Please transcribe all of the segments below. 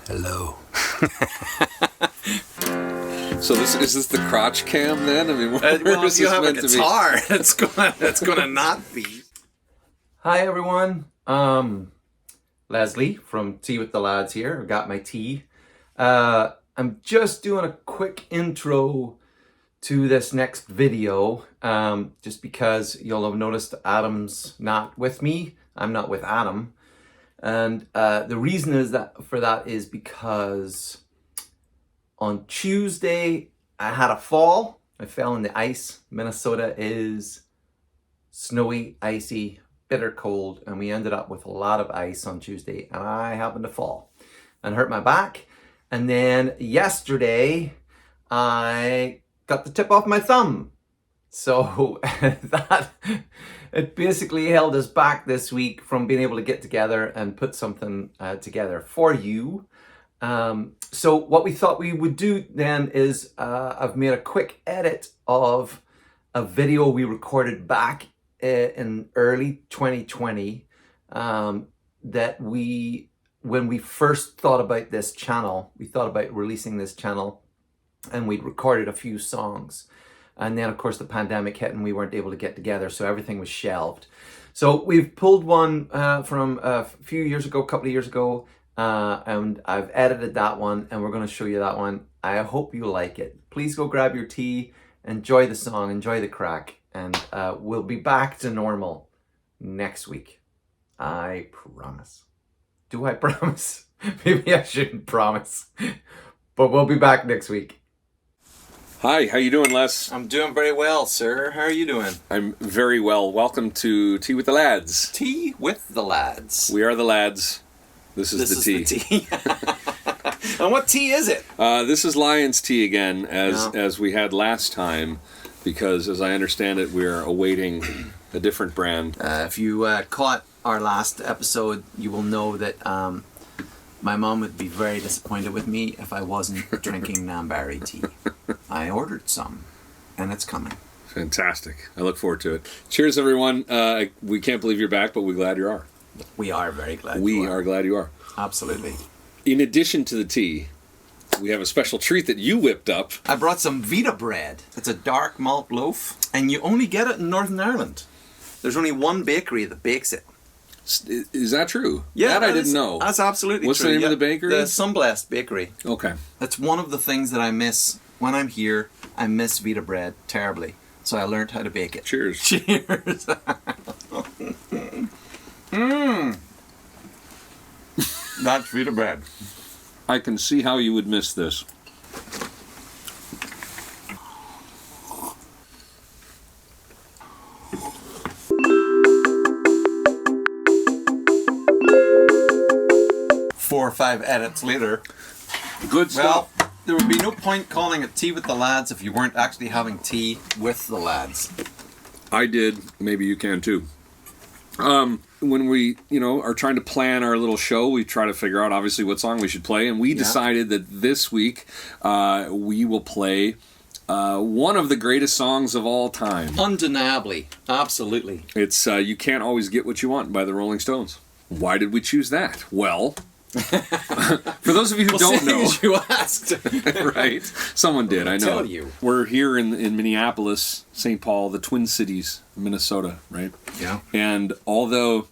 Hello. So is this the crotch cam then? I mean, well, if you have a guitar, it's gonna not be. Hi everyone, Leslie from Tea with the Lads here. I got my tea. I'm just doing a quick intro to this next video, just because you'll have noticed Adam's not with me. I'm not with Adam, and the reason for that is because on Tuesday I had a fall. I fell in the ice. Minnesota is snowy, icy, bitter cold, and we ended up with a lot of ice on Tuesday, and I happened to fall and hurt my back. And then yesterday I got the tip off my thumb, so it basically held us back this week from being able to get together and put something together for you. So what we thought we would do then is I've made a quick edit of a video we recorded back in early 2020, that when we first thought about this channel, we thought about releasing this channel, and we'd recorded a few songs. And then of course the pandemic hit and we weren't able to get together, so everything was shelved. So we've pulled one from a few years ago, a couple of years ago, and I've edited that one, and we're going to show you that one. I hope you like it. Please go grab your tea, enjoy the song, enjoy the crack, and we'll be back to normal next week. I promise. Do I promise? Maybe I shouldn't promise, but we'll be back next week. Hi, how you doing, Les? I'm doing very well, sir. How are you doing? I'm very well. Welcome to Tea with the Lads. Tea with the Lads. We are the lads. This is the tea. And what tea is it? This is Lion's tea again, as we had last time, because as I understand it, we're awaiting a different brand. If you caught our last episode, you will know that my mom would be very disappointed with me if I wasn't drinking Namberry tea. I ordered some, and it's coming. Fantastic. I look forward to it. Cheers, everyone. We can't believe you're back, but we're glad you are. We are very glad We you are. are glad you are. Absolutely. In addition to the tea, we have a special treat that you whipped up. I brought some Veda Bread. It's a dark malt loaf, and you only get it in Northern Ireland. There's only one bakery that bakes it. Is that true? Yeah, that I didn't know. That's absolutely What's true. the name of the bakery? The Sunblessed Bakery. Okay. It's one of the things that I miss when I'm here. I miss Veda Bread terribly, so I learned how to bake it. Cheers. Cheers. That's Veda Bread. I can see how you would miss this. Four or five edits later. Good stuff. Well, there would be no point calling it Tea with the Lads if you weren't actually having tea with the lads. I did. Maybe you can too. When we, are trying to plan our little show, we try to figure out obviously what song we should play, and we decided that this week we will play one of the greatest songs of all time. Undeniably, absolutely. It's "You Can't Always Get What You Want" by the Rolling Stones. Why did we choose that? Well, for those of you who don't know, you asked, right? Someone did. I know. Tell you. We're here in Minneapolis, St. Paul, the Twin Cities, Minnesota, right? Yeah. And although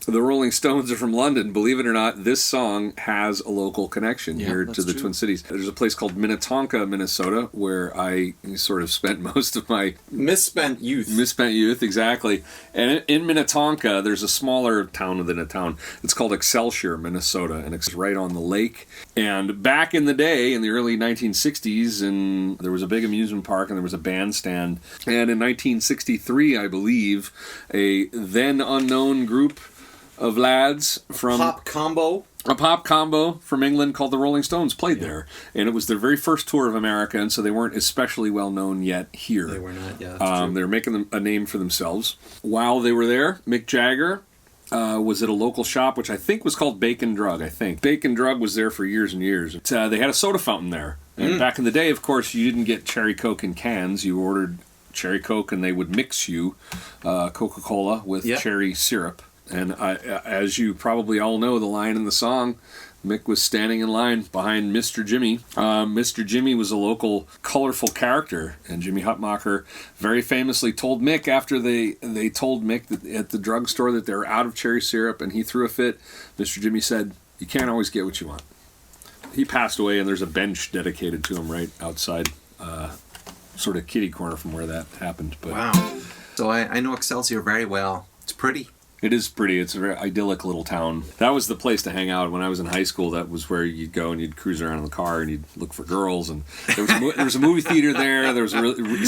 the Rolling Stones are from London, believe it or not, this song has a local connection here to the true. Twin Cities. There's a place called Minnetonka, Minnesota, where I sort of spent most of my misspent youth. Misspent youth, exactly. And in Minnetonka, there's a smaller town within a town. It's called Excelsior, Minnesota, and it's right on the lake. And back in the day, in the early 1960s, and there was a big amusement park and there was a bandstand. And in 1963, I believe, a then unknown group of lads from a pop combo from England called the Rolling Stones played there, and it was their very first tour of America, and so they weren't especially well known yet here. They were not, yeah. They were making a name for themselves. While they were there, Mick Jagger was at a local shop, which I think was called Bacon Drug. Bacon Drug was there for years and years. They had a soda fountain there, and back in the day, of course, you didn't get Cherry Coke in cans. You ordered Cherry Coke, and they would mix you Coca-Cola with cherry syrup. And as you probably all know, the line in the song, Mick was standing in line behind Mr. Jimmy. Mr. Jimmy was a local colorful character, and Jimmy Hutmacher very famously told Mick after they told Mick that at the drugstore that they were out of cherry syrup, and he threw a fit. Mr. Jimmy said, "You can't always get what you want." He passed away, and there's a bench dedicated to him right outside, sort of kitty corner from where that happened. But wow. So I know Excelsior very well. It's pretty. it is pretty. It's a very idyllic little town. That was the place to hang out when I was in high school. That was where you'd go and you'd cruise around in the car and you'd look for girls. And there was a movie theater there. There was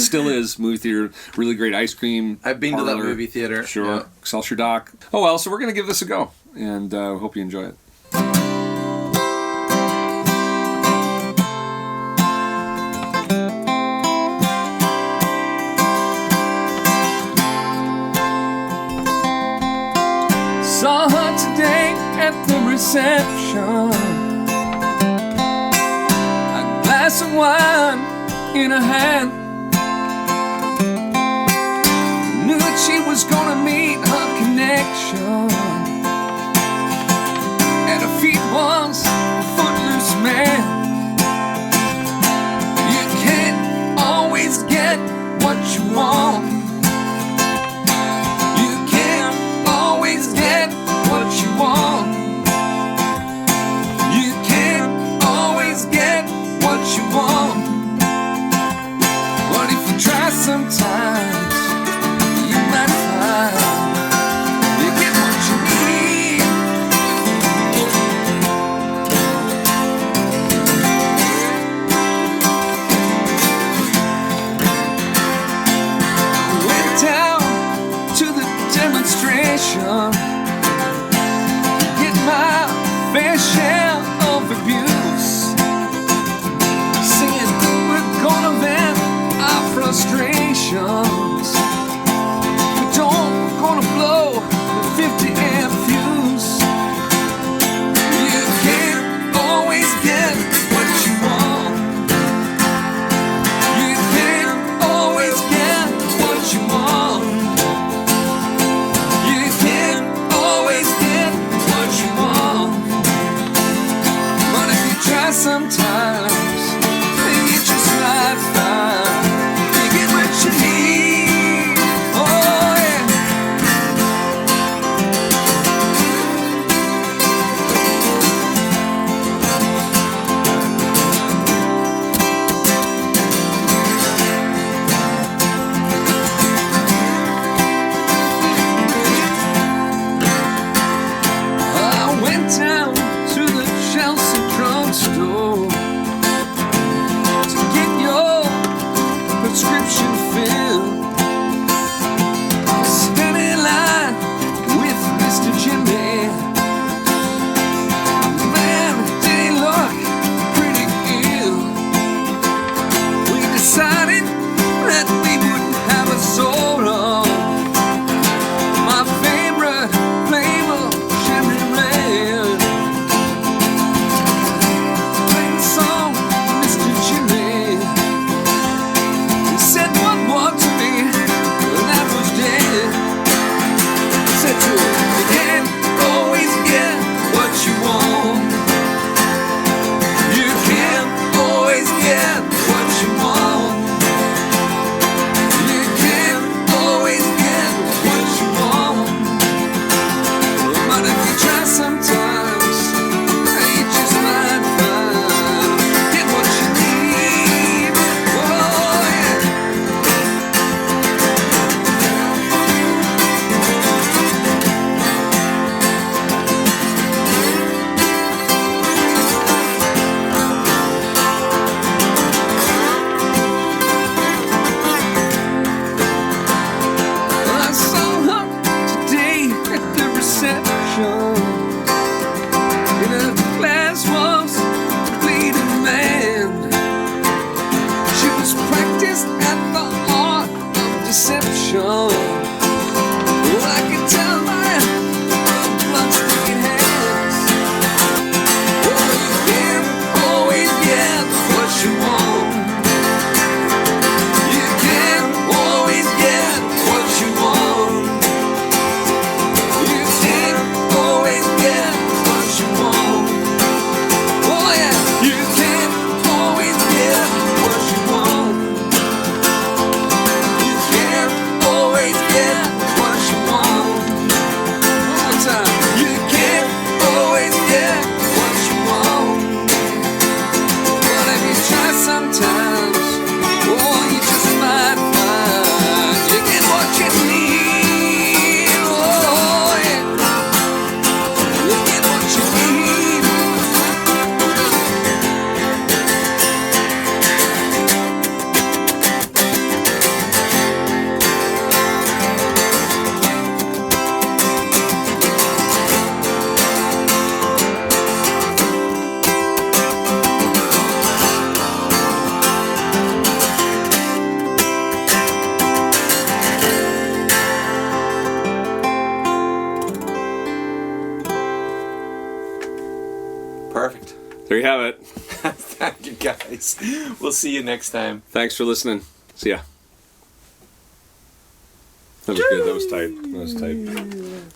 still is movie theater. Really great ice cream. I've been parlor. to that movie theater. Sure, Yeah. Excelsior Dock. Oh well, so we're gonna give this a go, and hope you enjoy it. Saw her today at the reception, a glass of wine in her hand. Knew that she was gonna meet her connection. At her feet was a footloose man. You can't always get what you want. Get what you want. You can't always get what you want. But if you try sometimes, you might find you get what you need. Perfect. There you have it. Thank you, guys. We'll see you next time. Thanks for listening. See ya. That was good. That was tight. That was tight.